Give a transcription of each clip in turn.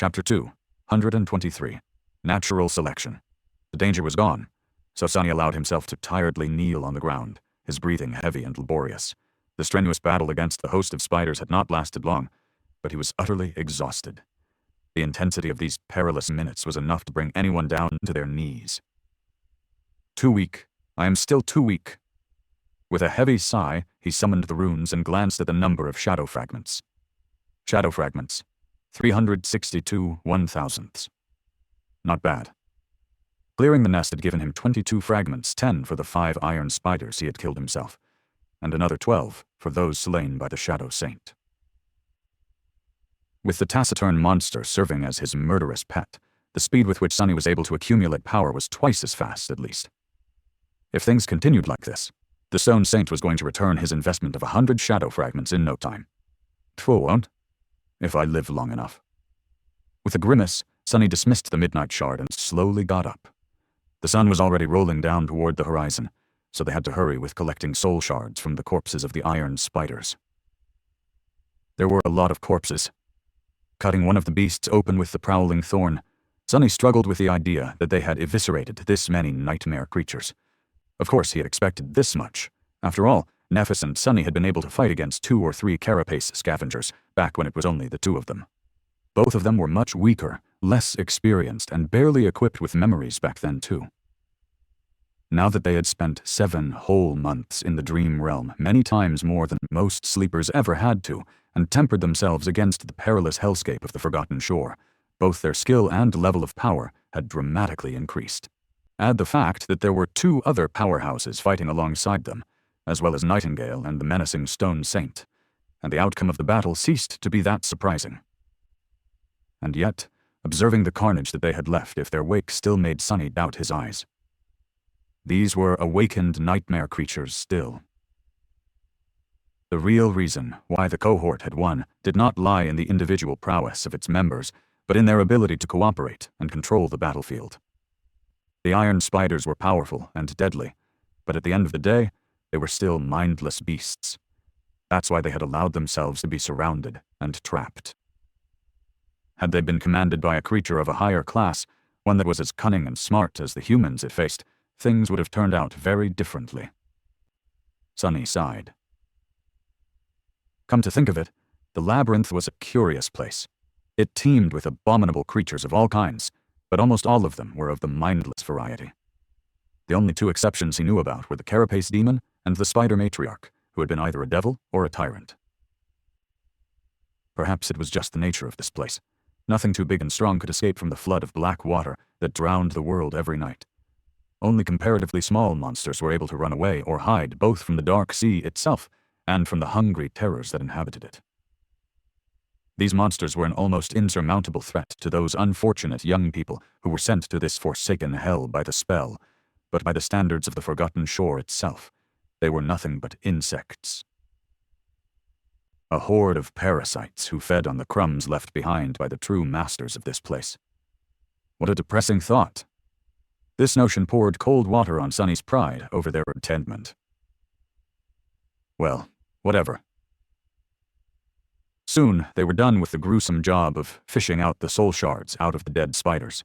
Chapter 223. Natural Selection. The danger was gone, so Sunny allowed himself to tiredly kneel on the ground, his breathing heavy and laborious. The strenuous battle against the host of spiders had not lasted long, but he was utterly exhausted. The intensity of these perilous minutes was enough to bring anyone down to their knees. Too weak. I am still too weak. With a heavy sigh, he summoned the runes and glanced at the number of shadow fragments. Shadow fragments. 362 1/1000ths. Not bad. Clearing the nest had given him 22 fragments, 10 for the 5 iron spiders he had killed himself, and another 12 for those slain by the Shadow Saint. With the taciturn monster serving as his murderous pet, the speed with which Sunny was able to accumulate power was twice as fast, at least. If things continued like this, the Stone Saint was going to return his investment of 100 shadow fragments in no time. Tfu won't, if I live long enough. With a grimace, Sunny dismissed the midnight shard and slowly got up. The sun was already rolling down toward the horizon, so they had to hurry with collecting soul shards from the corpses of the iron spiders. There were a lot of corpses. Cutting one of the beasts open with the prowling thorn, Sunny struggled with the idea that they had eviscerated this many nightmare creatures. Of course, he had expected this much. After all, Nephis and Sunny had been able to fight against 2 or 3 carapace scavengers back when it was only the 2 of them. Both of them were much weaker, less experienced, and barely equipped with memories back then too. Now that they had spent 7 whole months in the dream realm, many times more than most sleepers ever had to, and tempered themselves against the perilous hellscape of the Forgotten Shore, both their skill and level of power had dramatically increased. Add the fact that there were 2 other powerhouses fighting alongside them, as well as Nightingale and the menacing Stone Saint, and the outcome of the battle ceased to be that surprising. And yet, observing the carnage that they had left if their wake still made Sunny doubt his eyes. These were awakened nightmare creatures still. The real reason why the cohort had won did not lie in the individual prowess of its members, but in their ability to cooperate and control the battlefield. The iron spiders were powerful and deadly, but at the end of the day, they were still mindless beasts. That's why they had allowed themselves to be surrounded and trapped. Had they been commanded by a creature of a higher class, one that was as cunning and smart as the humans it faced, things would have turned out very differently. Sunny sighed. Come to think of it, the labyrinth was a curious place. It teemed with abominable creatures of all kinds, but almost all of them were of the mindless variety. The only 2 exceptions he knew about were the carapace demon and the spider matriarch, who had been either a devil or a tyrant. Perhaps it was just the nature of this place. Nothing too big and strong could escape from the flood of black water that drowned the world every night. Only comparatively small monsters were able to run away or hide both from the dark sea itself and from the hungry terrors that inhabited it. These monsters were an almost insurmountable threat to those unfortunate young people who were sent to this forsaken hell by the spell, but by the standards of the Forgotten Shore itself, they were nothing but insects. A horde of parasites who fed on the crumbs left behind by the true masters of this place. What a depressing thought. This notion poured cold water on Sunny's pride over their contentment. Well, whatever. Soon, they were done with the gruesome job of fishing out the soul shards out of the dead spiders.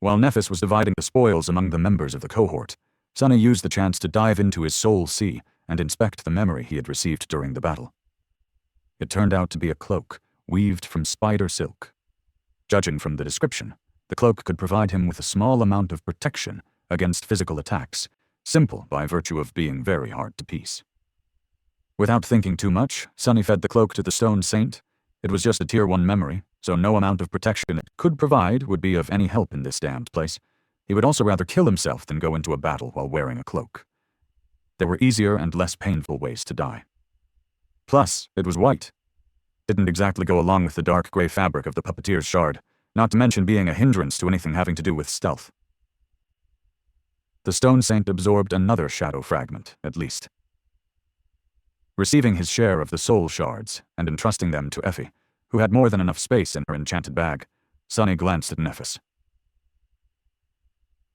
While Nephis was dividing the spoils among the members of the cohort, Sunny used the chance to dive into his soul sea and inspect the memory he had received during the battle. It turned out to be a cloak, weaved from spider silk. Judging from the description, the cloak could provide him with a small amount of protection against physical attacks, simple by virtue of being very hard to piece. Without thinking too much, Sunny fed the cloak to the Stone Saint. It was just a Tier 1 memory, so no amount of protection it could provide would be of any help in this damned place. He would also rather kill himself than go into a battle while wearing a cloak. There were easier and less painful ways to die. Plus, it was white. Didn't exactly go along with the dark gray fabric of the puppeteer's shard, not to mention being a hindrance to anything having to do with stealth. The Stone Saint absorbed another shadow fragment, at least. Receiving his share of the soul shards and entrusting them to Effie, who had more than enough space in her enchanted bag, Sunny glanced at Nephis.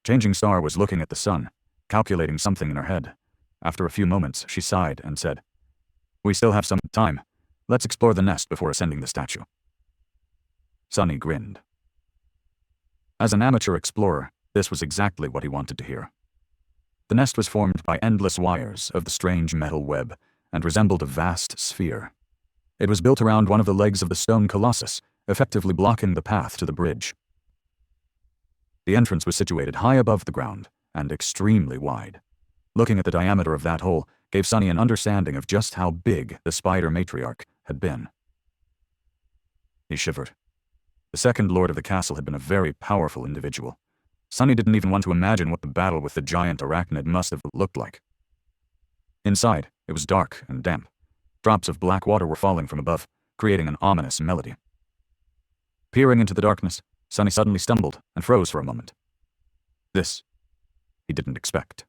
Changing Star was looking at the sun, calculating something in her head. After a few moments, she sighed and said, "We still have some time. Let's explore the nest before ascending the statue." Sonny grinned. As an amateur explorer, this was exactly what he wanted to hear. The nest was formed by endless wires of the strange metal web and resembled a vast sphere. It was built around one of the legs of the stone colossus, effectively blocking the path to the bridge. The entrance was situated high above the ground and extremely wide. Looking at the diameter of that hole gave Sonny an understanding of just how big the spider matriarch had been. He shivered. The second lord of the castle had been a very powerful individual. Sonny didn't even want to imagine what the battle with the giant arachnid must have looked like. Inside, it was dark and damp. Drops of black water were falling from above, creating an ominous melody. Peering into the darkness, Sonny suddenly stumbled and froze for a moment. This, he didn't expect.